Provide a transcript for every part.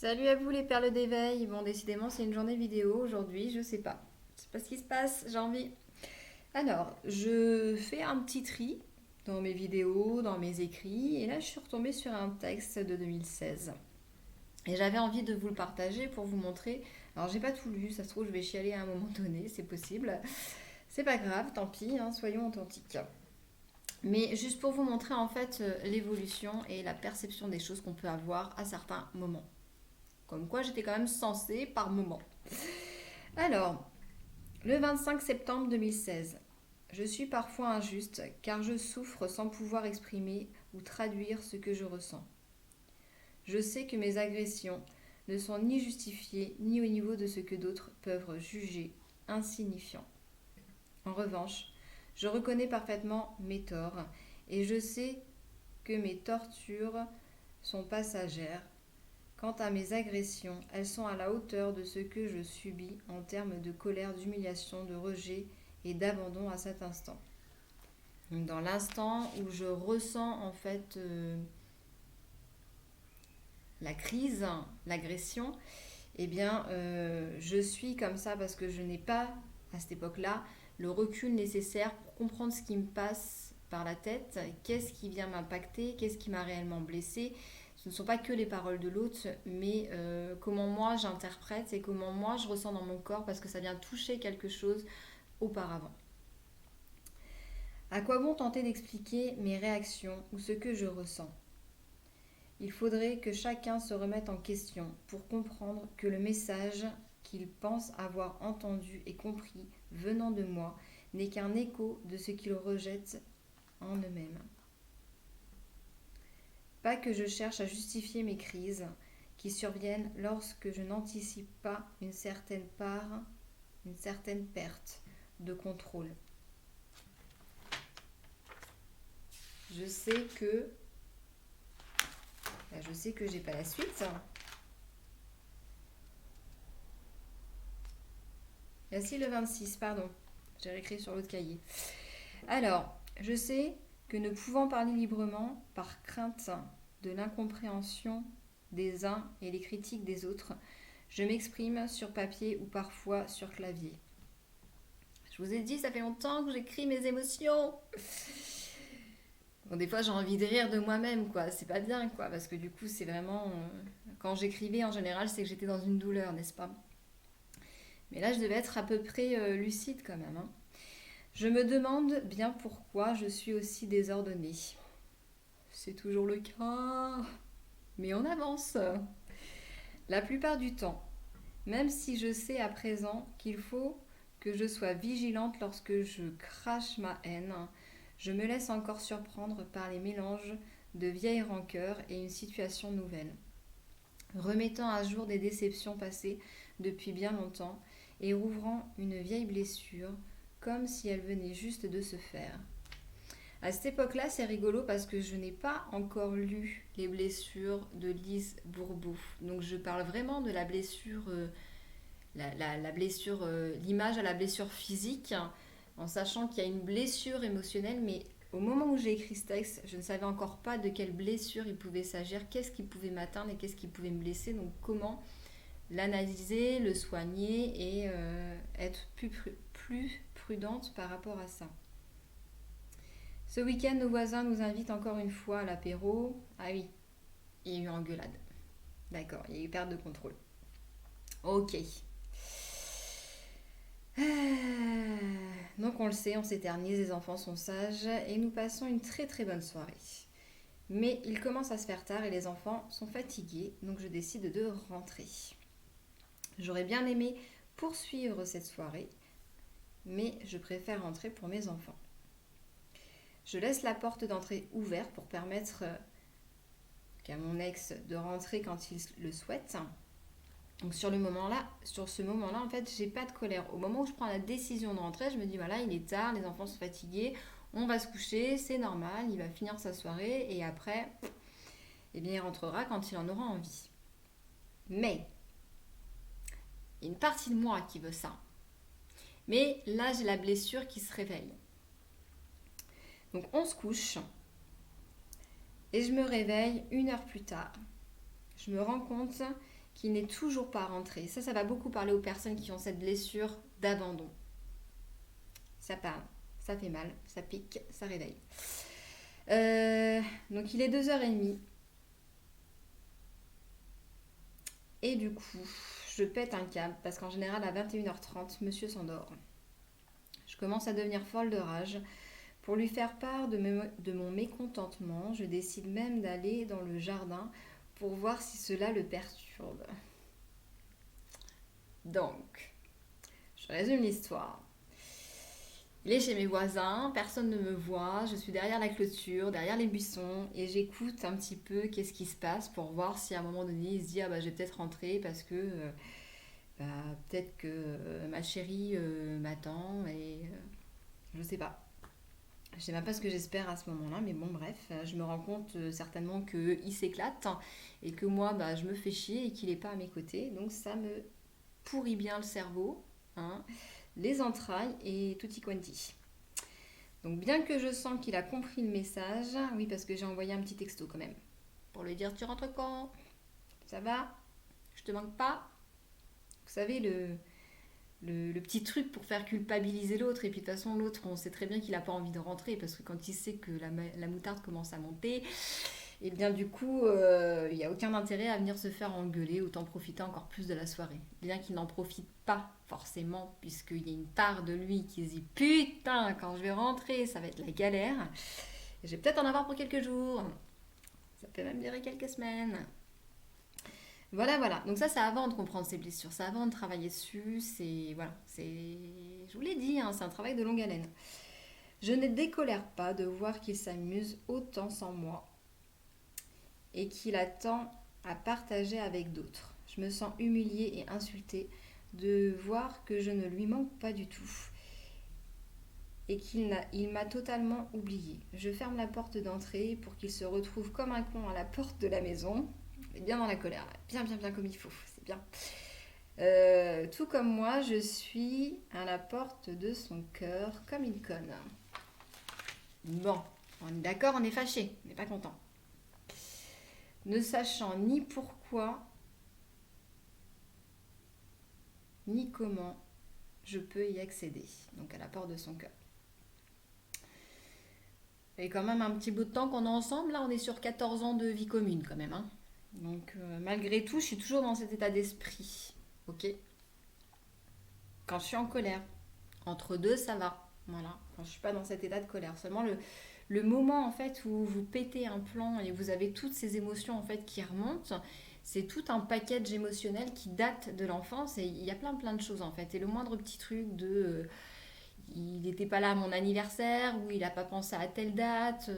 Salut à vous les perles d'éveil. Bon, décidément, c'est une journée vidéo aujourd'hui, je sais pas. Je sais pas ce qui se passe, j'ai envie. Alors, je fais un petit tri dans mes vidéos, dans mes écrits, et là, je suis retombée sur un texte de 2016. Et j'avais envie de vous le partager pour vous montrer. Alors, j'ai pas tout lu, ça se trouve, je vais chialer à un moment donné, c'est possible. C'est pas grave, tant pis, hein, soyons authentiques. Mais juste pour vous montrer en fait l'évolution et la perception des choses qu'on peut avoir à certains moments. Comme quoi j'étais quand même censée par moment. Alors, le 25 septembre 2016. Je suis parfois injuste car je souffre sans pouvoir exprimer ou traduire ce que je ressens. Je sais que mes agressions ne sont ni justifiées ni au niveau de ce que d'autres peuvent juger insignifiant. En revanche, je reconnais parfaitement mes torts et je sais que mes tortures sont passagères. Quant à mes agressions, elles sont à la hauteur de ce que je subis en termes de colère, d'humiliation, de rejet et d'abandon à cet instant. Donc dans l'instant où je ressens en fait la crise, l'agression, eh bien je suis comme ça parce que je n'ai pas à cette époque-là le recul nécessaire pour comprendre ce qui me passe par la tête, qu'est-ce qui vient m'impacter, qu'est-ce qui m'a réellement blessé. Ce ne sont pas que les paroles de l'autre, mais comment moi j'interprète et comment moi je ressens dans mon corps parce que ça vient toucher quelque chose auparavant. À quoi bon tenter d'expliquer mes réactions ou ce que je ressens? Il faudrait que chacun se remette en question pour comprendre que le message qu'il pense avoir entendu et compris venant de moi n'est qu'un écho de ce qu'il rejette en eux-mêmes. Pas que je cherche à justifier mes crises qui surviennent lorsque je n'anticipe pas une certaine part, une certaine perte de contrôle. Je sais que j'ai pas la suite. Ah si, le 26, pardon. J'ai réécrit sur l'autre cahier. Alors, je sais que ne pouvant parler librement, par crainte de l'incompréhension des uns et les critiques des autres, je m'exprime sur papier ou parfois sur clavier. Je vous ai dit, ça fait longtemps que j'écris mes émotions. Bon, des fois, j'ai envie de rire de moi-même, quoi. C'est pas bien, quoi, parce que du coup, c'est vraiment... quand j'écrivais, en général, c'est que j'étais dans une douleur, n'est-ce pas? Mais là, je devais être à peu près lucide, quand même, hein. Je me demande bien pourquoi je suis aussi désordonnée. C'est toujours le cas, mais on avance. La plupart du temps, même si je sais à présent qu'il faut que je sois vigilante lorsque je crache ma haine, je me laisse encore surprendre par les mélanges de vieilles rancœurs et une situation nouvelle, remettant à jour des déceptions passées depuis bien longtemps et rouvrant une vieille blessure comme si elle venait juste de se faire. À cette époque-là, c'est rigolo parce que je n'ai pas encore lu les blessures de Lise Bourbeau. Donc je parle vraiment de la blessure, la blessure, l'image à la blessure physique, en sachant qu'il y a une blessure émotionnelle, mais au moment où j'ai écrit ce texte, je ne savais encore pas de quelle blessure il pouvait s'agir, qu'est-ce qui pouvait m'atteindre et qu'est-ce qui pouvait me blesser, donc comment l'analyser, le soigner et être plus prudente par rapport à ça. Ce week-end, nos voisins nous invitent encore une fois à l'apéro. Ah oui, il y a eu engueulade. D'accord, il y a eu perte de contrôle. Ok. Donc on le sait, on s'éternise, les enfants sont sages et nous passons une très très bonne soirée. Mais il commence à se faire tard et les enfants sont fatigués, donc je décide de rentrer. J'aurais bien aimé poursuivre cette soirée, mais je préfère rentrer pour mes enfants. Je laisse la porte d'entrée ouverte pour permettre qu'à mon ex de rentrer quand il le souhaite. Donc sur ce moment-là, en fait, j'ai pas de colère. Au moment où je prends la décision de rentrer, je me dis voilà, il est tard, les enfants sont fatigués, on va se coucher, c'est normal, il va finir sa soirée et après, eh bien, il rentrera quand il en aura envie. Mais il y a une partie de moi qui veut ça. Mais là, j'ai la blessure qui se réveille. Donc on se couche et je me réveille 1 heure plus tard. Je me rends compte qui n'est toujours pas rentré. Ça va beaucoup parler aux personnes qui ont cette blessure d'abandon. Ça parle, ça fait mal, ça pique, ça réveille. Donc il est 2h30. Et du coup, je pète un câble parce qu'en général à 21h30, monsieur s'endort. Je commence à devenir folle de rage. Pour lui faire part de mon mécontentement, je décide même d'aller dans le jardin pour voir si cela le perturbe. Donc, je résume l'histoire. Il est chez mes voisins, personne ne me voit, je suis derrière la clôture, derrière les buissons, et j'écoute un petit peu qu'est-ce qui se passe pour voir si à un moment donné il se dit je vais peut-être rentrer parce que peut-être que ma chérie m'attend et je sais pas. Je sais même pas ce que j'espère à ce moment-là, mais bon bref, je me rends compte certainement qu'il s'éclate et que moi je me fais chier et qu'il n'est pas à mes côtés, donc ça me pourrit bien le cerveau, hein, les entrailles et tutti quanti. Donc bien que je sens qu'il a compris le message, oui parce que j'ai envoyé un petit texto quand même, pour lui dire tu rentres quand ? Ça va ? Je te manque pas ? Vous savez le petit truc pour faire culpabiliser l'autre, et puis de toute façon l'autre on sait très bien qu'il n'a pas envie de rentrer parce que quand il sait que la moutarde commence à monter, et bien du coup il n'y a aucun intérêt à venir se faire engueuler, autant profiter encore plus de la soirée. Bien qu'il n'en profite pas forcément puisqu'il y a une part de lui qui se dit putain quand je vais rentrer ça va être la galère, et je vais peut-être en avoir pour quelques jours, ça peut même durer quelques semaines. Voilà. Donc ça, c'est avant de comprendre ses blessures, c'est avant de travailler dessus. Je vous l'ai dit, hein, c'est un travail de longue haleine. Je ne décolère pas de voir qu'il s'amuse autant sans moi et qu'il attend à partager avec d'autres. Je me sens humiliée et insultée de voir que je ne lui manque pas du tout et il m'a totalement oubliée. Je ferme la porte d'entrée pour qu'il se retrouve comme un con à la porte de la maison. Et bien dans la colère, bien comme il faut, c'est bien. Tout comme moi, je suis à la porte de son cœur comme une conne. Bon, on est d'accord, on est fâché, on n'est pas content. Ne sachant ni pourquoi, ni comment je peux y accéder. Donc à la porte de son cœur. Et quand même un petit bout de temps qu'on est ensemble, là on est sur 14 ans de vie commune quand même, hein. Donc malgré tout, je suis toujours dans cet état d'esprit, ok ? Quand je suis en colère, entre deux, ça va, voilà. Quand je suis pas dans cet état de colère, seulement le moment en fait où vous pétez un plomb et vous avez toutes ces émotions en fait qui remontent, c'est tout un package émotionnel qui date de l'enfance et il y a plein de choses en fait. Et le moindre petit truc de il n'était pas là à mon anniversaire ou il n'a pas pensé à telle date.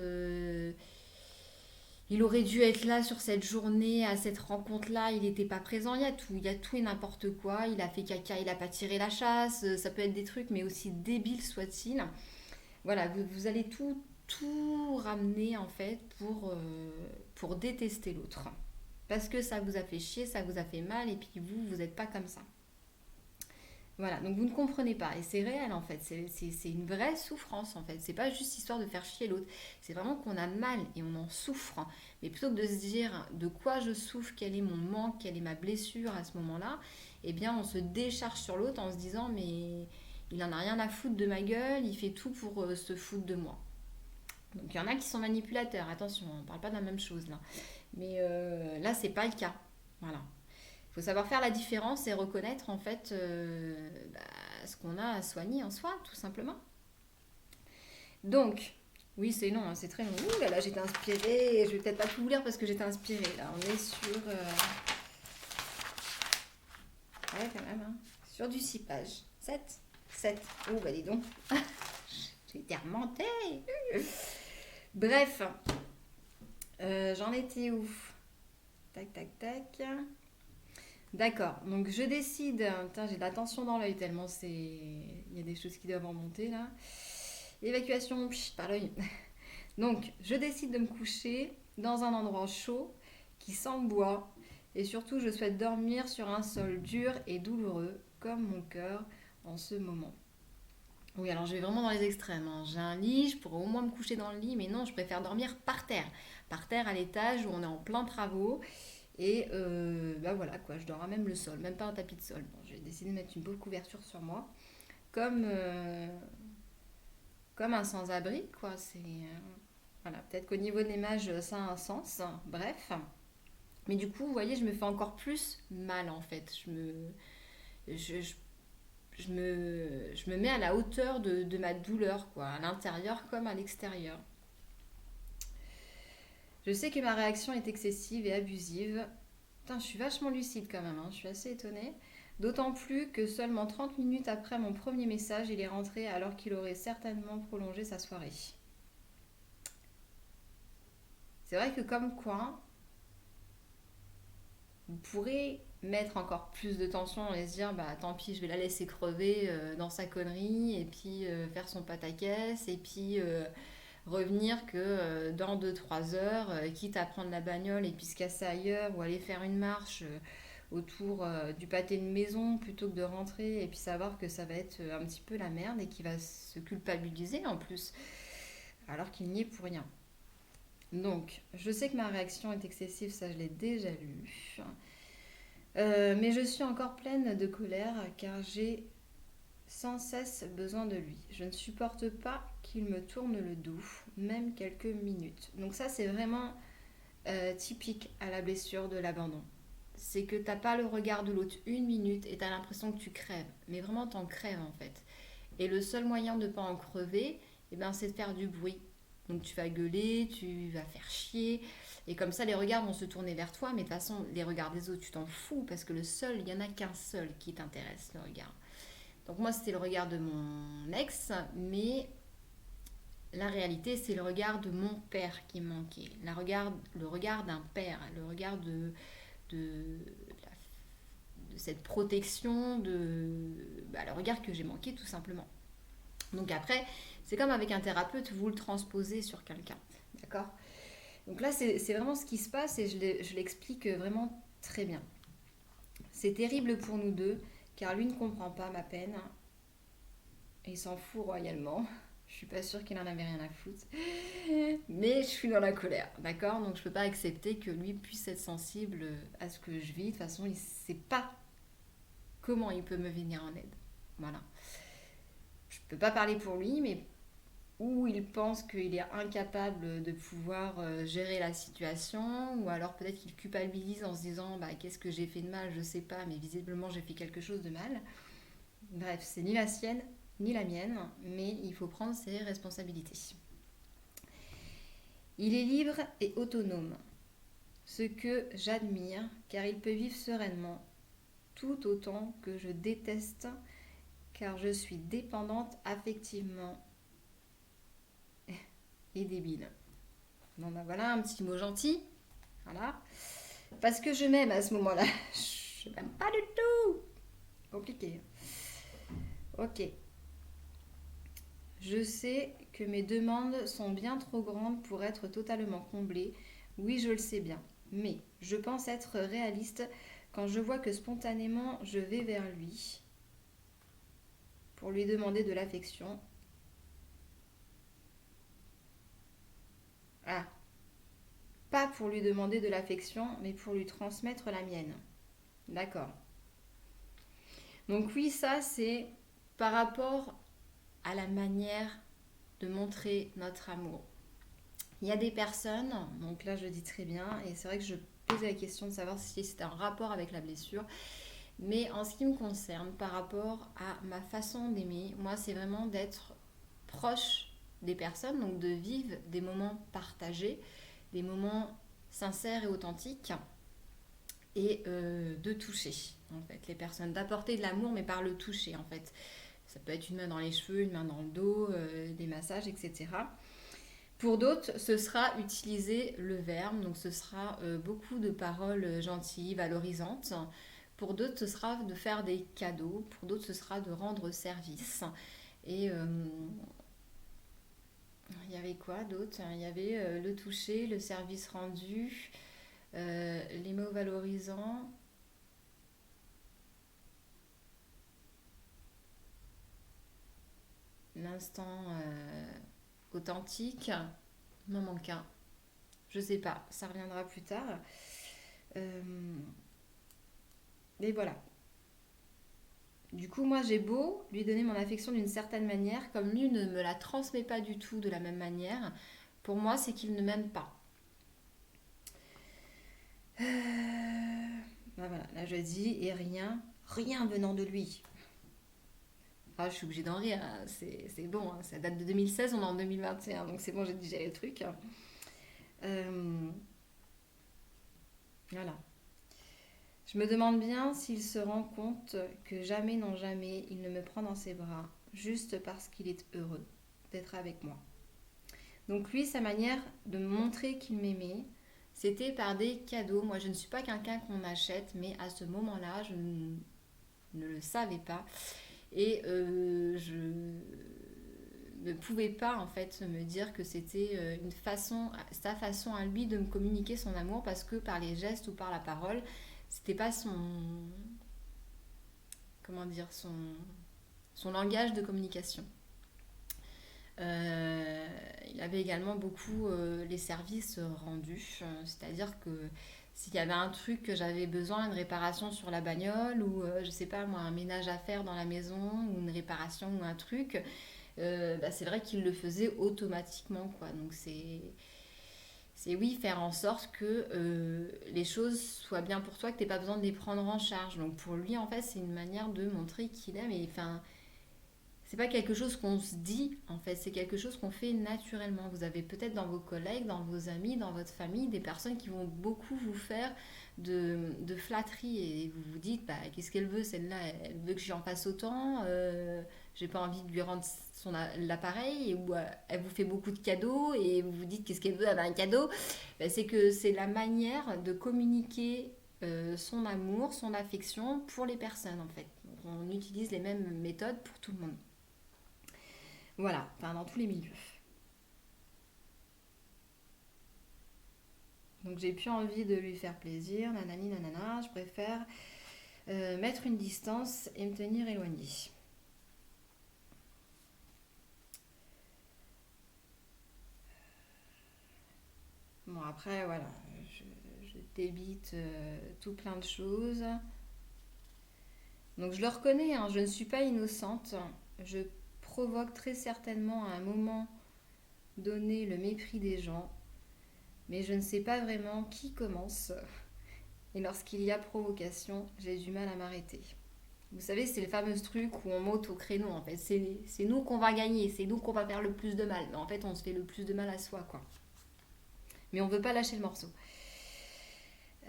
Il aurait dû être là sur cette journée, à cette rencontre-là, il n'était pas présent, il y a tout et n'importe quoi, il a fait caca, il n'a pas tiré la chasse, ça peut être des trucs, mais aussi débiles soit-il. Voilà, vous allez tout ramener en fait pour détester l'autre. Parce que ça vous a fait chier, ça vous a fait mal, et puis vous n'êtes pas comme ça. Voilà, donc vous ne comprenez pas, et c'est réel en fait, c'est une vraie souffrance en fait, c'est pas juste histoire de faire chier l'autre, c'est vraiment qu'on a mal et on en souffre, mais plutôt que de se dire de quoi je souffre, quel est mon manque, quelle est ma blessure à ce moment-là, eh bien on se décharge sur l'autre en se disant mais il en a rien à foutre de ma gueule, il fait tout pour se foutre de moi. Donc il y en a qui sont manipulateurs, attention, on ne parle pas de la même chose là, mais là c'est pas le cas, voilà. Il faut savoir faire la différence et reconnaître en fait ce qu'on a à soigner en soi, tout simplement. Donc, oui c'est long, hein, c'est très long. Ouh là là, j'étais inspirée, je vais peut-être pas tout vous lire parce que j'étais inspirée. Là, on est sur... Ouais quand même, hein. Sur du 6 pages. 7. Oh bah dis donc. J'ai été remontée. Bref, j'en étais où ? Tac. D'accord, donc je décide, putain, j'ai de la tension dans l'œil tellement il y a des choses qui doivent remonter là. Évacuation par l'œil. Donc je décide de me coucher dans un endroit chaud qui sent le bois et surtout je souhaite dormir sur un sol dur et douloureux comme mon cœur en ce moment. Oui, alors je vais vraiment dans les extrêmes, hein. J'ai un lit, je pourrais au moins me coucher dans le lit, mais non, je préfère dormir par terre. Par terre à l'étage où on est en plein travaux. Et bah voilà quoi, je dors à même le sol, même pas un tapis de sol. Bon, j'ai décidé de mettre une pauvre couverture sur moi, comme, comme un sans-abri quoi. Voilà, peut-être qu'au niveau de l'image, ça a un sens. Bref. Mais du coup, vous voyez, je me fais encore plus mal en fait. Je, je- je me mets à la hauteur de ma douleur, quoi, à l'intérieur comme à l'extérieur. Je sais que ma réaction est excessive et abusive. Putain, je suis vachement lucide quand même, hein, je suis assez étonnée. D'autant plus que seulement 30 minutes après mon premier message, il est rentré alors qu'il aurait certainement prolongé sa soirée. C'est vrai que comme quoi, vous pourrez mettre encore plus de tension et se dire bah tant pis, je vais la laisser crever dans sa connerie et puis faire son pataquès et puis revenir que dans 2 3 heures, quitte à prendre la bagnole et puis se casser ailleurs ou aller faire une marche autour du pâté de maison plutôt que de rentrer et puis savoir que ça va être un petit peu la merde et qu'il va se culpabiliser en plus alors qu'il n'y est pour rien. Donc, je sais que ma réaction est excessive, ça je l'ai déjà lu. Mais je suis encore pleine de colère car j'ai sans cesse besoin de lui. Je ne supporte pas qu'il me tourne le dos, même quelques minutes. Donc ça, c'est vraiment typique à la blessure de l'abandon. C'est que t'as pas le regard de l'autre 1 minute et t'as l'impression que tu crèves. Mais vraiment, t'en crèves en fait. Et le seul moyen de ne pas en crever, eh ben, c'est de faire du bruit. Donc tu vas gueuler, tu vas faire chier. Et comme ça, les regards vont se tourner vers toi. Mais de toute façon, les regards des autres, tu t'en fous. Parce que le seul, il n'y en a qu'un seul qui t'intéresse, le regard. Donc moi, c'était le regard de mon ex. Mais la réalité, c'est le regard de mon père qui me manquait. Le regard d'un père. Le regard de, de cette protection. Le regard que j'ai manqué, tout simplement. Donc après, c'est comme avec un thérapeute, vous le transposez sur quelqu'un. D'accord. Donc là, c'est vraiment ce qui se passe et je l'explique vraiment très bien. C'est terrible pour nous deux, car lui ne comprend pas ma peine et il s'en fout royalement. Je suis pas sûre qu'il en avait rien à foutre. Mais je suis dans la colère, d'accord. Donc je peux pas accepter que lui puisse être sensible à ce que je vis. De toute façon, il sait pas comment il peut me venir en aide. Voilà. Je peux pas parler pour lui, mais ou il pense qu'il est incapable de pouvoir gérer la situation, ou alors peut-être qu'il culpabilise en se disant bah, qu'est-ce que j'ai fait de mal, je sais pas, mais visiblement j'ai fait quelque chose de mal. Bref, c'est ni la sienne ni la mienne, mais il faut prendre ses responsabilités. Il est libre et autonome, ce que j'admire, car il peut vivre sereinement, tout autant que je déteste, car je suis dépendante affectivement et débile. Bon ben voilà, un petit mot gentil. Voilà. Parce que je m'aime à ce moment-là. Je m'aime pas du tout. Compliqué. Ok. Je sais que mes demandes sont bien trop grandes pour être totalement comblées. Oui, je le sais bien. Mais je pense être réaliste quand je vois que spontanément je vais vers lui pour lui demander de l'affection. Ah, pas pour lui demander de l'affection, mais pour lui transmettre la mienne. D'accord. Donc oui, ça c'est par rapport à la manière de montrer notre amour. Il y a des personnes, donc là je le dis très bien, et c'est vrai que je posais la question de savoir si c'était un rapport avec la blessure, mais en ce qui me concerne, par rapport à ma façon d'aimer, moi c'est vraiment d'être proche des personnes, donc de vivre des moments partagés, des moments sincères et authentiques, et de toucher en fait les personnes, d'apporter de l'amour mais par le toucher en fait. Ça peut être une main dans les cheveux, une main dans le dos, des massages, etc. Pour d'autres, ce sera utiliser le verbe, donc ce sera beaucoup de paroles gentilles, valorisantes. Pour d'autres, ce sera de faire des cadeaux. Pour d'autres, ce sera de rendre service. Et il y avait quoi d'autre? Il y avait le toucher, le service rendu, les mots valorisants. L'instant authentique. Il m'en manque un. Je sais pas, ça reviendra plus tard. Euh, et voilà. Du coup, moi, j'ai beau lui donner mon affection d'une certaine manière, comme lui ne me la transmet pas du tout de la même manière, pour moi, c'est qu'il ne m'aime pas. Ben voilà, là je dis, et rien venant de lui. Ah, je suis obligée d'en rire, hein. C'est bon, hein. Ça date de 2016, on est en 2021, donc c'est bon, j'ai digéré le truc. Euh, voilà. Je me demande bien s'il se rend compte que jamais, non jamais, il ne me prend dans ses bras, juste parce qu'il est heureux d'être avec moi. Donc lui, sa manière de me montrer qu'il m'aimait, c'était par des cadeaux. Moi, je ne suis pas quelqu'un qu'on achète, mais à ce moment-là, je ne le savais pas. Et je ne pouvais pas en fait me dire que c'était sa façon à lui de me communiquer son amour parce que par les gestes ou par la parole, c'était pas comment dire, son langage de communication. Euh, il avait également beaucoup les services rendus, c'est-à-dire que s'il y avait un truc que j'avais besoin, une réparation sur la bagnole ou je sais pas moi un ménage à faire dans la maison ou une réparation ou un truc, bah, c'est vrai qu'il le faisait automatiquement quoi. Donc c'est oui faire en sorte que les choses soient bien pour toi, que tu n'aies pas besoin de les prendre en charge. Donc pour lui en fait c'est une manière de montrer qu'il aime et enfin c'est pas quelque chose qu'on se dit, en fait, c'est quelque chose qu'on fait naturellement. Vous avez peut-être dans vos collègues, dans vos amis, dans votre famille, des personnes qui vont beaucoup vous faire de flatterie et vous vous dites, bah, qu'est-ce qu'elle veut celle-là? Elle veut que j'en fasse autant, j'ai pas envie de lui rendre l'appareil, ou elle vous fait beaucoup de cadeaux et vous vous dites, qu'est-ce qu'elle veut avec un cadeau? Bah, c'est que c'est la manière de communiquer son amour, son affection pour les personnes, en fait. Donc, on utilise les mêmes méthodes pour tout le monde. Voilà, enfin dans tous les milieux. Donc j'ai plus envie de lui faire plaisir, nanani nanana, je préfère mettre une distance et me tenir éloignée. Bon après voilà, je débite tout plein de choses. Donc je le reconnais, hein, je ne suis pas innocente. Je provoque très certainement à un moment donné le mépris des gens, mais je ne sais pas vraiment qui commence. Et lorsqu'il y a provocation, j'ai du mal à m'arrêter. Vous savez, c'est le fameux truc où on monte au créneau, en fait. C'est nous qu'on va gagner, c'est nous qu'on va faire le plus de mal. Mais en fait, on se fait le plus de mal à soi, quoi. Mais on ne veut pas lâcher le morceau.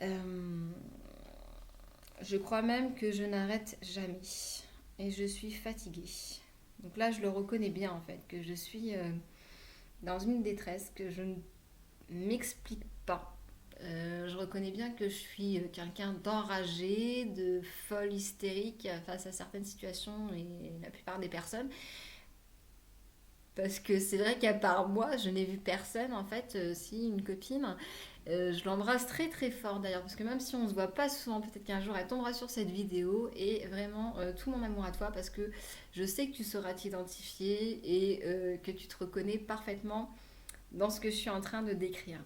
Euh, je crois même que je n'arrête jamais. Et je suis fatiguée. Donc là, je le reconnais bien, en fait, que je suis dans une détresse que je ne m'explique pas. Je reconnais bien que je suis quelqu'un d'enragé, de folle hystérique face à certaines situations et la plupart des personnes. Parce que c'est vrai qu'à part moi, je n'ai vu personne en fait. Si une copine, je l'embrasse très très fort d'ailleurs. Parce que même si on ne se voit pas souvent, peut-être qu'un jour elle tombera sur cette vidéo. Et vraiment, tout mon amour à toi parce que je sais que tu sauras t'identifier et que tu te reconnais parfaitement dans ce que je suis en train de décrire.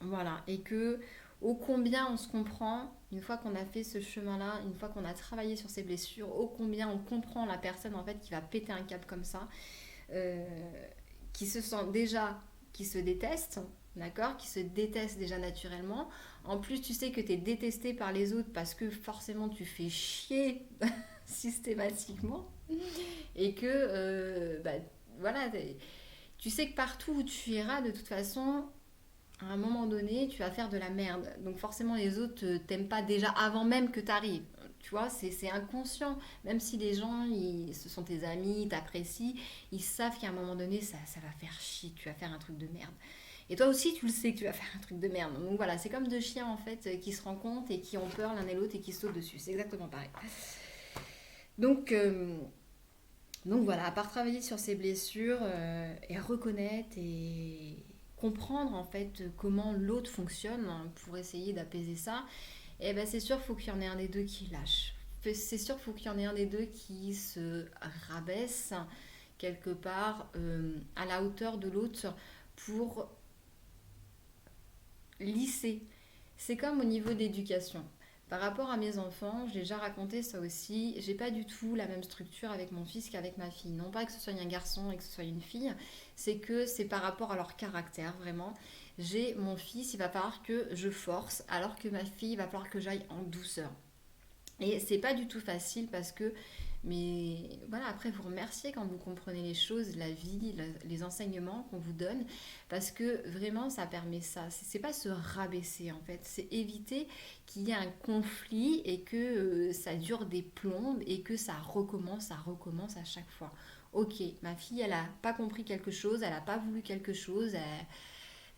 Voilà, et que ô combien on se comprend, une fois qu'on a fait ce chemin-là, une fois qu'on a travaillé sur ses blessures, ô combien on comprend la personne en fait qui va péter un câble comme ça, euh, qui se sent déjà, qui se déteste, d'accord, qui se déteste déjà naturellement. En plus, tu sais que tu es détesté par les autres parce que forcément tu fais chier systématiquement et que, bah, voilà, tu sais que partout où tu iras, de toute façon, à un moment donné, tu vas faire de la merde. Donc forcément, les autres t'aiment pas déjà avant même que tu arrives. Tu vois, c'est inconscient. Même si les gens, ce sont tes amis, t'apprécient, ils savent qu'à un moment donné, ça va faire chier. Tu vas faire un truc de merde. Et toi aussi, tu le sais que tu vas faire un truc de merde. Donc voilà, c'est comme deux chiens en fait qui se rencontrent et qui ont peur l'un et l'autre et qui sautent dessus. C'est exactement pareil. Donc, euh, donc voilà, à part travailler sur ses blessures et reconnaître et comprendre en fait comment l'autre fonctionne pour essayer d'apaiser ça, et ben c'est sûr qu'il faut qu'il y en ait un des deux qui lâche. C'est sûr qu'il faut qu'il y en ait un des deux qui se rabaisse quelque part à la hauteur de l'autre pour lisser C'est comme au niveau d'éducation. Par rapport à mes enfants, j'ai déjà raconté ça aussi, j'ai pas du tout la même structure avec mon fils qu'avec ma fille. Non pas que ce soit un garçon et que ce soit une fille, c'est que c'est par rapport à leur caractère, vraiment. J'ai mon fils, il va falloir que je force, alors que ma fille, il va falloir que j'aille en douceur. Et c'est pas du tout facile parce que, mais voilà, après vous remerciez quand vous comprenez les choses, la vie, les enseignements qu'on vous donne, parce que vraiment ça permet ça. C'est pas se rabaisser en fait, c'est éviter qu'il y ait un conflit et que ça dure des plombes et que ça recommence à chaque fois. Ok, ma fille, elle a pas compris quelque chose, elle a pas voulu quelque chose,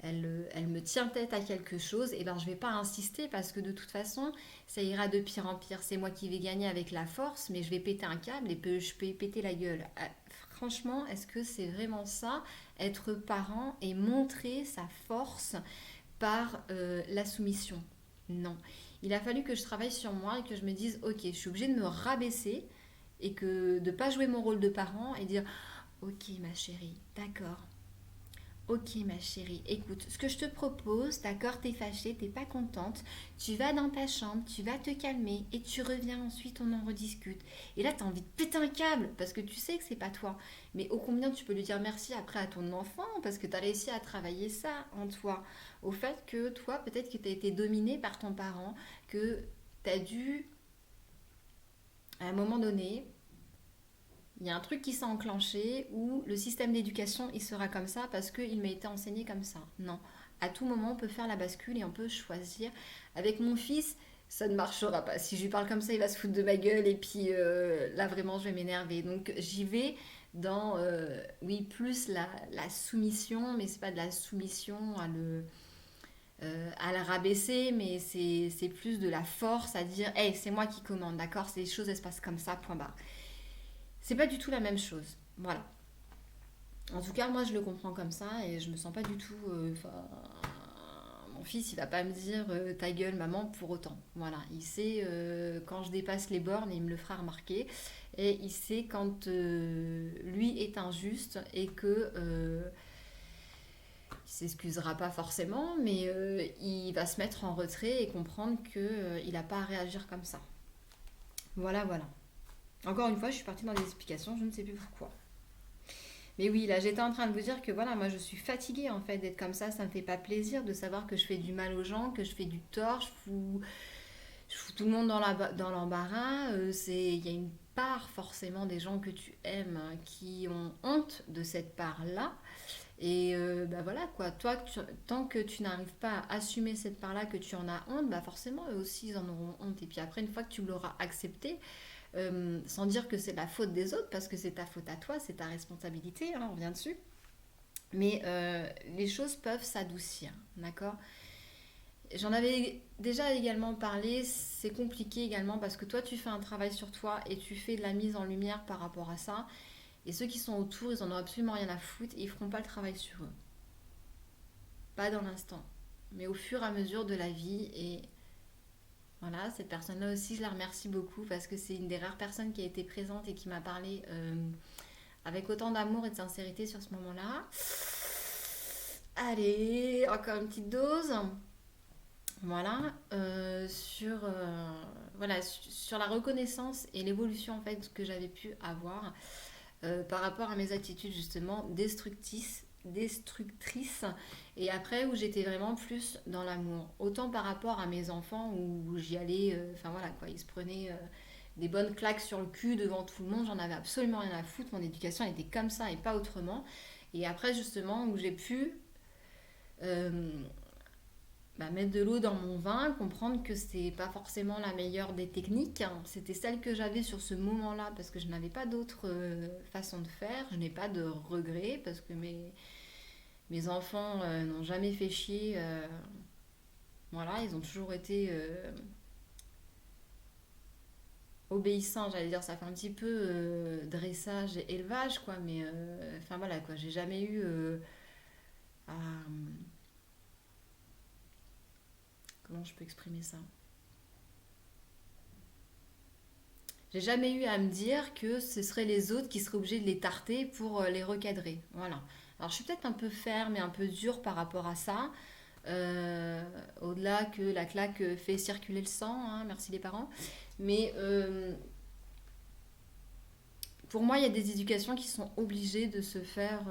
elle me tient tête à quelque chose, et ben je vais pas insister parce que de toute façon, ça ira de pire en pire. C'est moi qui vais gagner avec la force, mais je vais péter un câble et je peux péter la gueule. Franchement, est-ce que c'est vraiment ça, être parent et montrer sa force par la soumission? Non. Il a fallu que je travaille sur moi et que je me dise, ok, je suis obligée de me rabaisser et que de pas jouer mon rôle de parent et dire, ok ma chérie, d'accord, ok ma chérie, écoute, ce que je te propose, d'accord, t'es fâchée, t'es pas contente, tu vas dans ta chambre, tu vas te calmer et tu reviens ensuite, on en rediscute. Et là, t'as envie de péter un câble parce que tu sais que c'est pas toi. Mais ô combien tu peux lui dire merci après à ton enfant parce que t'as réussi à travailler ça en toi. Au fait que toi, peut-être que t'as été dominé par ton parent, que t'as dû, à un moment donné, il y a un truc qui s'est enclenché où le système d'éducation il sera comme ça parce qu'il m'a été enseigné comme ça. Non, à tout moment on peut faire la bascule et on peut choisir. Avec mon fils, ça ne marchera pas. Si je lui parle comme ça, il va se foutre de ma gueule et puis là vraiment je vais m'énerver. Donc j'y vais dans oui plus la soumission, mais c'est pas de la soumission à la rabaisser, mais c'est plus de la force à dire hey, c'est moi qui commande, d'accord, les choses elles se passent comme ça, point barre. C'est pas du tout la même chose. Voilà. En tout cas, moi, je le comprends comme ça et je me sens pas du tout. Mon fils, il va pas me dire ta gueule, maman, pour autant. Voilà. Il sait quand je dépasse les bornes et il me le fera remarquer. Et il sait quand lui est injuste et que. Il s'excusera pas forcément, mais il va se mettre en retrait et comprendre qu'il n'a pas à réagir comme ça. Voilà, voilà. Encore une fois, je suis partie dans des explications, je ne sais plus pourquoi. Mais oui, là j'étais en train de vous dire que voilà, moi je suis fatiguée en fait d'être comme ça me fait pas plaisir de savoir que je fais du mal aux gens, que je fais du tort, je fous tout le monde dans l'embarras. Il y a une part forcément des gens que tu aimes qui ont honte de cette part-là. Et bah voilà quoi, toi, tant que tu n'arrives pas à assumer cette part-là, que tu en as honte, bah forcément eux aussi ils en auront honte. Et puis après, une fois que tu l'auras accepté, sans dire que c'est la faute des autres, parce que c'est ta faute à toi, c'est ta responsabilité, hein, on revient dessus. Mais les choses peuvent s'adoucir, d'accord. J'en avais déjà également parlé, c'est compliqué également parce que toi tu fais un travail sur toi et tu fais de la mise en lumière par rapport à ça. Et ceux qui sont autour, ils en ont absolument rien à foutre et ils feront pas le travail sur eux. Pas dans l'instant, mais au fur et à mesure de la vie. Et voilà, cette personne-là aussi, je la remercie beaucoup parce que c'est une des rares personnes qui a été présente et qui m'a parlé avec autant d'amour et de sincérité sur ce moment-là. Allez, encore une petite dose. Voilà, voilà, sur la reconnaissance et l'évolution en fait que j'avais pu avoir par rapport à mes attitudes justement destructrices et après où j'étais vraiment plus dans l'amour. Autant par rapport à mes enfants où j'y allais, enfin voilà quoi, ils se prenaient des bonnes claques sur le cul devant tout le monde, j'en avais absolument rien à foutre, mon éducation elle était comme ça et pas autrement. Et après justement où j'ai pu euh, mettre de l'eau dans mon vin, comprendre que c'est pas forcément la meilleure des techniques, hein. C'était celle que j'avais sur ce moment-là parce que je n'avais pas d'autre façon de faire. Je n'ai pas de regrets parce que mes enfants n'ont jamais fait chier. Voilà, ils ont toujours été obéissants, j'allais dire. Ça fait un petit peu dressage et élevage, quoi. Mais enfin voilà, quoi. J'ai jamais eu à. Comment je peux exprimer ça? J'ai jamais eu à me dire que ce seraient les autres qui seraient obligés de les tarter pour les recadrer. Voilà. Alors je suis peut-être un peu ferme et un peu dure par rapport à ça. Au-delà que la claque fait circuler le sang, hein, merci les parents. Mais pour moi, il y a des éducations qui sont obligées de se faire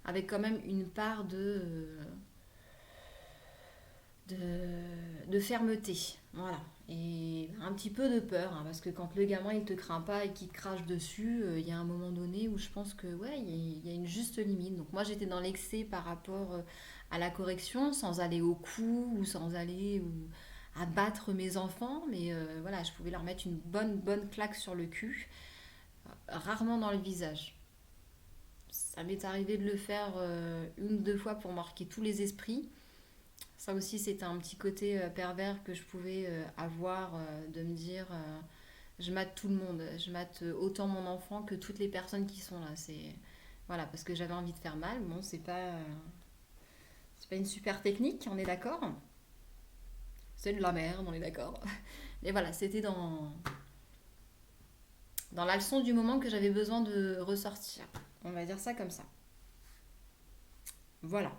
avec quand même une part de fermeté. Voilà. Et un petit peu de peur, hein, parce que quand le gamin il te craint pas et qu'il te crache dessus, il y a un moment donné où je pense que ouais, il y a une juste limite. Donc moi j'étais dans l'excès par rapport à la correction, sans aller au coup ou sans aller abattre mes enfants, mais voilà, je pouvais leur mettre une bonne claque sur le cul, rarement dans le visage. Ça m'est arrivé de le faire une ou deux fois pour marquer tous les esprits. Ça aussi, c'était un petit côté pervers que je pouvais avoir, de me dire, je mate tout le monde, je mate autant mon enfant que toutes les personnes qui sont là. C'est voilà, parce que j'avais envie de faire mal. Bon, c'est pas une super technique, on est d'accord. C'est de la merde, on est d'accord. Mais voilà, c'était dans la leçon du moment que j'avais besoin de ressortir. On va dire ça comme ça. Voilà.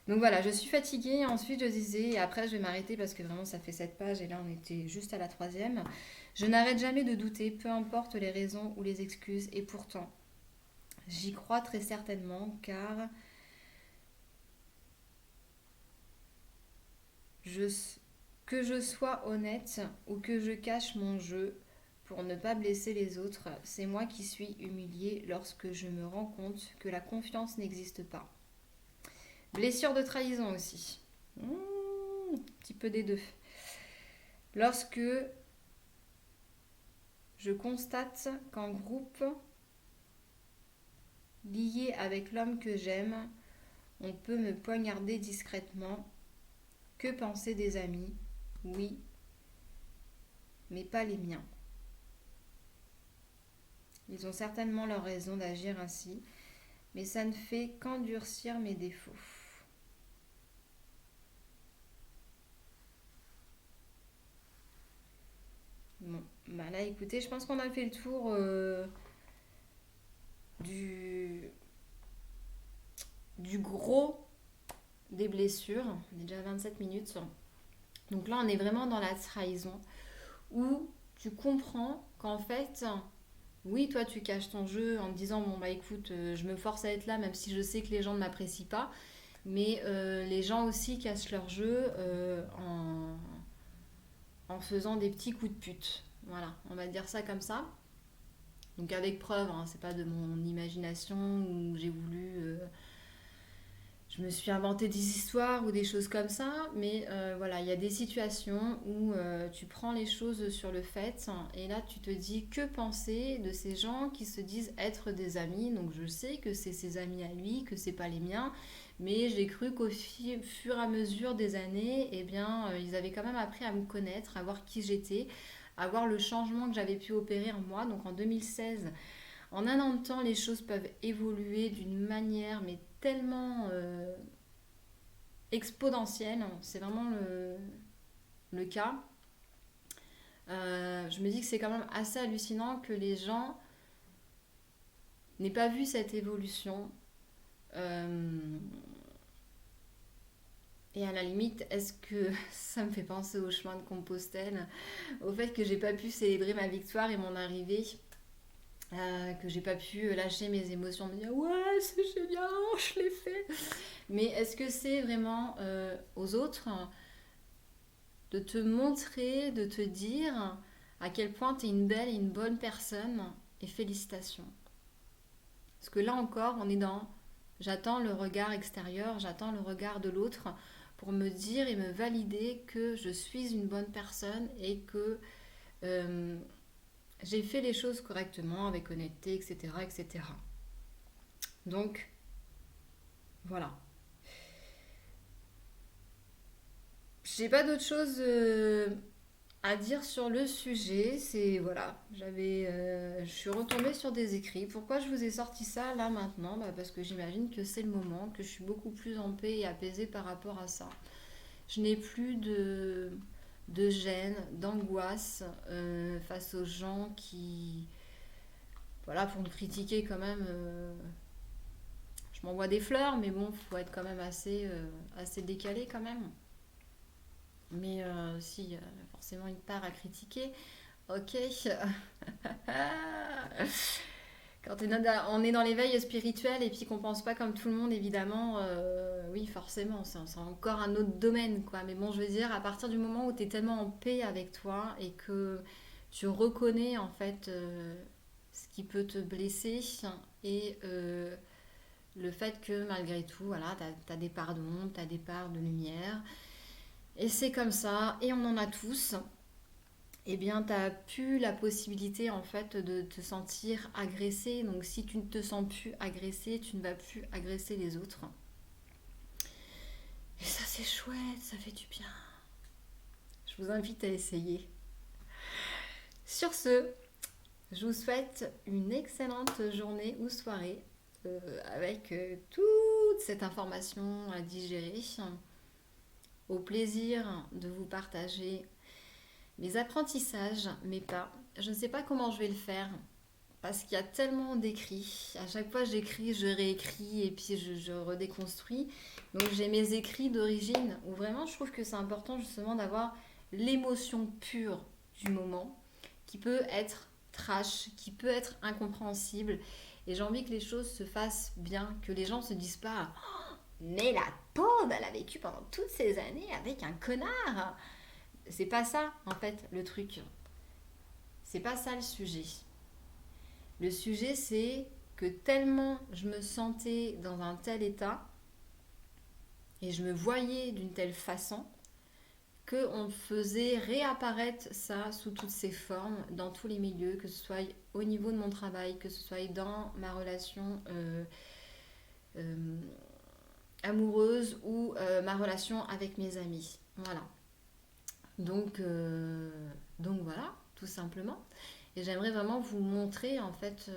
Donc voilà, je suis fatiguée. Ensuite, je disais, et après, je vais m'arrêter parce que vraiment, ça fait 7 pages et là, on était juste à la troisième. Je n'arrête jamais de douter, peu importe les raisons ou les excuses. Et pourtant, j'y crois très certainement car je, que je sois honnête ou que je cache mon jeu pour ne pas blesser les autres, c'est moi qui suis humiliée lorsque je me rends compte que la confiance n'existe pas. Blessure de trahison aussi. Un petit peu des deux. Lorsque je constate qu'en groupe, lié avec l'homme que j'aime, on peut me poignarder discrètement. Que penser des amis? Oui, mais pas les miens. Ils ont certainement leur raison d'agir ainsi, mais ça ne fait qu'endurcir mes défauts. Bon, bah là écoutez, je pense qu'on a fait le tour du, du gros des blessures. On est déjà à 27 minutes. Donc là, on est vraiment dans la trahison où tu comprends qu'en fait, oui, toi, tu caches ton jeu en te disant, bon, bah écoute, je me force à être là, même si je sais que les gens ne m'apprécient pas. Mais les gens aussi cachent leur jeu en faisant des petits coups de pute. Voilà, on va dire ça comme ça. Donc avec preuve, hein, c'est pas de mon imagination où j'ai voulu je me suis inventé des histoires ou des choses comme ça, mais voilà, il y a des situations où tu prends les choses sur le fait et là tu te dis que penser de ces gens qui se disent être des amis. Donc je sais que c'est ses amis à lui, que c'est pas les miens, mais j'ai cru qu'au fur et à mesure des années, eh bien, ils avaient quand même appris à me connaître, à voir qui j'étais, à voir le changement que j'avais pu opérer en moi. Donc en 2016, en un an de temps, les choses peuvent évoluer d'une manière mais tellement exponentielle. C'est vraiment le cas. Je me dis que c'est quand même assez hallucinant que les gens n'aient pas vu cette évolution. Euh, et à la limite, est-ce que ça me fait penser au chemin de Compostelle, au fait que j'ai pas pu célébrer ma victoire et mon arrivée, que j'ai pas pu lâcher mes émotions, me dire ouais c'est génial, je l'ai fait. Mais est-ce que c'est vraiment aux autres de te montrer, de te dire à quel point tu es une belle et une bonne personne et félicitations. Parce que là encore, on est dans j'attends le regard extérieur, j'attends le regard de l'autre pour me dire et me valider que je suis une bonne personne et que euh, j'ai fait les choses correctement, avec honnêteté, etc. etc. Donc, voilà. J'ai pas d'autre chose à dire sur le sujet. C'est voilà, je suis retombée sur des écrits. Pourquoi je vous ai sorti ça là maintenant? Bah, parce que j'imagine que c'est le moment, que je suis beaucoup plus en paix et apaisée par rapport à ça. Je n'ai plus de gêne, d'angoisse face aux gens qui, voilà, pour me critiquer quand même. je m'envoie des fleurs, mais bon, faut être quand même assez décalé quand même. Mais si, forcément une part à critiquer, ok. Quand on est dans l'éveil spirituel et puis qu'on pense pas comme tout le monde, évidemment, oui, forcément, c'est encore un autre domaine, quoi. Mais bon, je veux dire, à partir du moment où tu es tellement en paix avec toi et que tu reconnais, en fait, ce qui peut te blesser et le fait que malgré tout, voilà, tu as des parts d'ombre, tu as des parts de lumière, et c'est comme ça, et on en a tous, eh bien, tu n'as plus la possibilité en fait de te sentir agressé. Donc, si tu ne te sens plus agressé, tu ne vas plus agresser les autres. Et ça, c'est chouette, ça fait du bien. Je vous invite à essayer. Sur ce, je vous souhaite une excellente journée ou soirée avec toute cette information à digérer. Au plaisir de vous partager mes apprentissages, mes pas. Je ne sais pas comment je vais le faire parce qu'il y a tellement d'écrits. À chaque fois, j'écris, je réécris et puis je redéconstruis. Donc, j'ai mes écrits d'origine où vraiment, je trouve que c'est important justement d'avoir l'émotion pure du moment qui peut être trash, qui peut être incompréhensible. Et j'ai envie que les choses se fassent bien, que les gens se disent pas oh, mais la pauvre, elle a vécu pendant toutes ces années avec un connard. C'est pas ça, en fait, le truc. C'est pas ça le sujet. Le sujet, c'est que tellement je me sentais dans un tel état et je me voyais d'une telle façon qu'on faisait réapparaître ça sous toutes ses formes, dans tous les milieux, que ce soit au niveau de mon travail, que ce soit dans ma relation euh, amoureuse ou ma relation avec mes amis. Voilà. Donc voilà, tout simplement. Et j'aimerais vraiment vous montrer en fait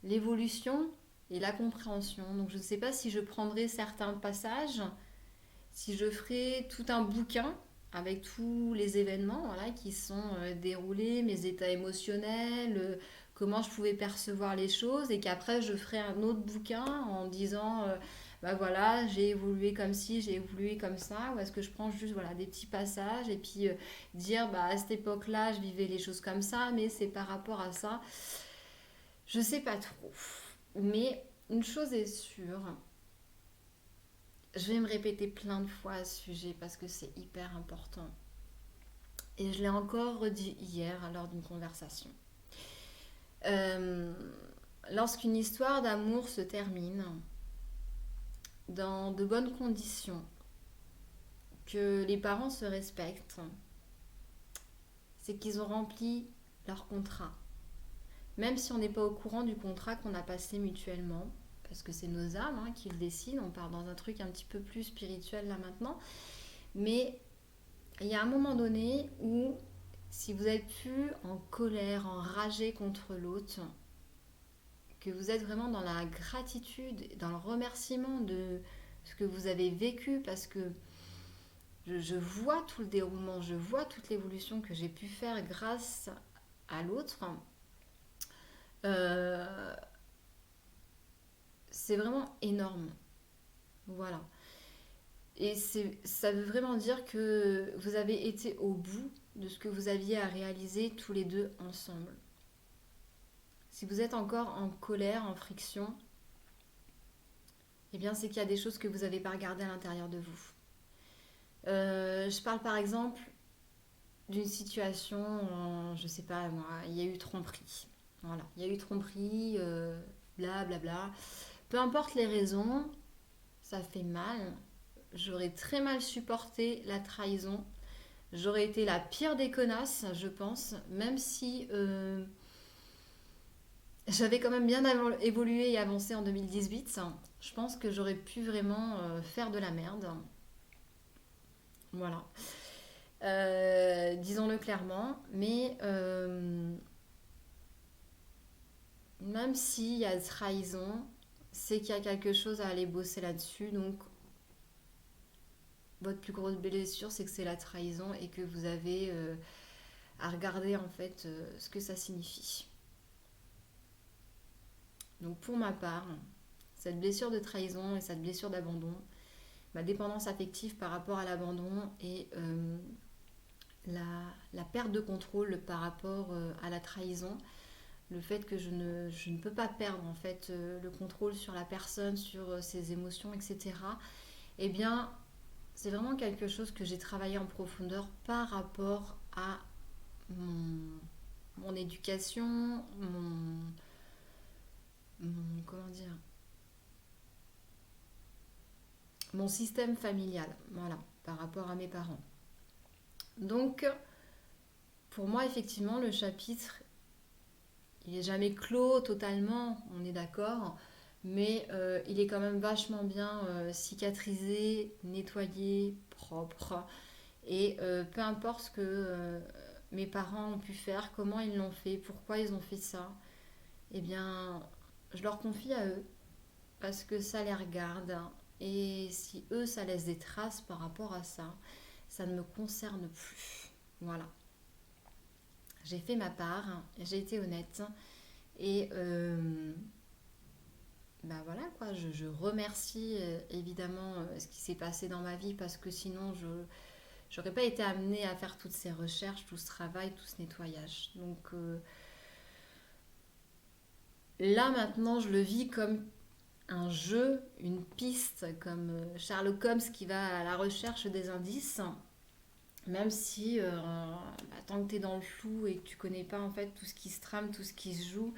l'évolution et la compréhension. Donc je ne sais pas si je prendrai certains passages, si je ferai tout un bouquin avec tous les événements voilà, qui sont déroulés, mes états émotionnels, comment je pouvais percevoir les choses, et qu'après je ferai un autre bouquin en disant bah voilà, j'ai évolué comme ci, j'ai évolué comme ça, ou est-ce que je prends juste voilà, des petits passages et puis dire bah à cette époque-là je vivais les choses comme ça, mais c'est par rapport à ça. Je sais pas trop. Mais une chose est sûre, je vais me répéter plein de fois à ce sujet parce que c'est hyper important. Et je l'ai encore redit hier lors d'une conversation. Euh, Lorsqu'une histoire d'amour se termine dans de bonnes conditions, que les parents se respectent, c'est qu'ils ont rempli leur contrat. Même si on n'est pas au courant du contrat qu'on a passé mutuellement, parce que c'est nos âmes hein, qui le décident, on part dans un truc un petit peu plus spirituel là maintenant, mais il y a un moment donné où si vous êtes plus en colère, enragé contre l'autre, que vous êtes vraiment dans la gratitude, dans le remerciement de ce que vous avez vécu, parce que je vois tout le déroulement, je vois toute l'évolution que j'ai pu faire grâce à l'autre, euh, c'est vraiment énorme. Voilà. Et ça veut vraiment dire que vous avez été au bout de ce que vous aviez à réaliser tous les deux ensemble. Si vous êtes encore en colère, en friction, eh bien c'est qu'il y a des choses que vous n'avez pas regardées à l'intérieur de vous. Je parle par exemple d'une situation, je sais pas moi, il y a eu tromperie. Voilà, il y a eu tromperie, bla bla bla. Peu importe les raisons, ça fait mal. J'aurais très mal supporté la trahison. J'aurais été la pire des connasses, je pense, même si j'avais quand même bien évolué et avancé en 2018. Je pense que j'aurais pu vraiment faire de la merde. Voilà. Disons-le clairement. Mais même s'il y a trahison, c'est qu'il y a quelque chose à aller bosser là-dessus. Donc, votre plus grosse blessure, c'est que c'est la trahison et que vous avez à regarder en fait ce que ça signifie. Donc, pour ma part, cette blessure de trahison et cette blessure d'abandon, ma dépendance affective par rapport à l'abandon et la perte de contrôle par rapport à la trahison, le fait que je ne peux pas perdre en fait le contrôle sur la personne, sur ses émotions, etc. Eh bien, c'est vraiment quelque chose que j'ai travaillé en profondeur par rapport à mon éducation, comment dire, mon système familial, voilà, par rapport à mes parents. Donc, pour moi, effectivement, le chapitre, il n'est jamais clos totalement, on est d'accord, mais il est quand même vachement bien cicatrisé, nettoyé, propre. Et peu importe ce que mes parents ont pu faire, comment ils l'ont fait, pourquoi ils ont fait ça, eh bien, je leur confie à eux parce que ça les regarde. Et si eux, ça laisse des traces par rapport à ça, ça ne me concerne plus. Voilà. J'ai fait ma part, j'ai été honnête. Et bah voilà quoi, je remercie évidemment ce qui s'est passé dans ma vie parce que sinon je n'aurais pas été amenée à faire toutes ces recherches, tout ce travail, tout ce nettoyage. Donc là maintenant je le vis comme un jeu, une piste, comme Sherlock Holmes qui va à la recherche des indices. Même si bah, tant que tu es dans le flou et que tu connais pas en fait tout ce qui se trame, tout ce qui se joue,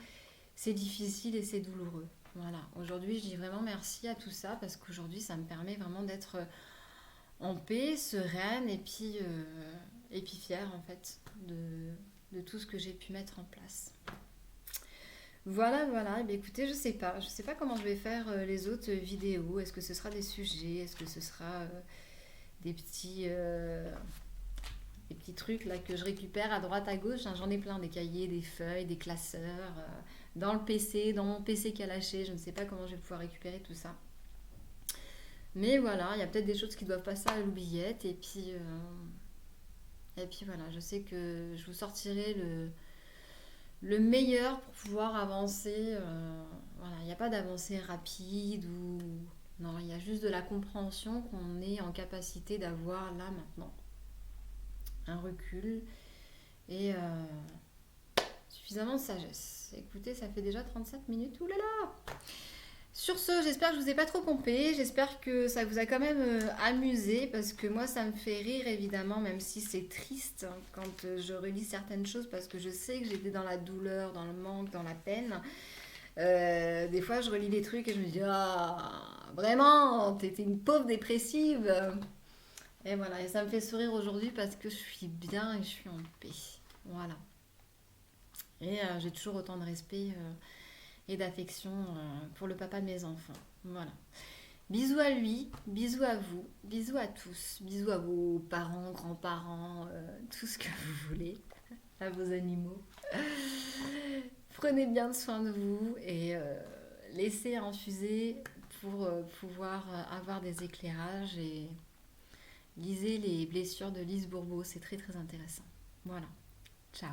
c'est difficile et c'est douloureux. Voilà, aujourd'hui je dis vraiment merci à tout ça parce qu'aujourd'hui ça me permet vraiment d'être en paix, sereine et puis fière en fait de tout ce que j'ai pu mettre en place. Voilà, voilà. Eh bien, écoutez, je sais pas comment je vais faire les autres vidéos. Est-ce que ce sera des sujets? Est-ce que ce sera des des petits trucs là que je récupère à droite à gauche, hein. J'en ai plein, des cahiers, des feuilles, des classeurs, dans le PC, dans mon PC qui a lâché. Je ne sais pas comment je vais pouvoir récupérer tout ça. Mais voilà, il y a peut-être des choses qui doivent passer à l'oubliette. Et puis voilà, je sais que je vous sortirai le meilleur pour pouvoir avancer. Voilà, il n'y a pas d'avancée rapide ou... Non, il y a juste de la compréhension qu'on est en capacité d'avoir là maintenant. Un recul et suffisamment de sagesse. Écoutez, ça fait déjà 37 minutes. Ouh là là! Sur ce, j'espère que je vous ai pas trop pompé. J'espère que ça vous a quand même amusé parce que moi, ça me fait rire évidemment, même si c'est triste hein, quand je relis certaines choses parce que je sais que j'étais dans la douleur, dans le manque, dans la peine. Des fois, je relis des trucs et je me dis ah, vraiment, t'étais une pauvre dépressive. Et voilà, et ça me fait sourire aujourd'hui parce que je suis bien et je suis en paix. Voilà. Et j'ai toujours autant de respect et d'affection pour le papa de mes enfants. Voilà. Bisous à lui, bisous à vous, bisous à tous, bisous à vos parents, grands-parents, tout ce que vous voulez, à vos animaux. Prenez bien soin de vous et laissez infuser pour pouvoir avoir des éclairages et lisez les blessures de Lise Bourbeau, c'est très très intéressant. Voilà, ciao.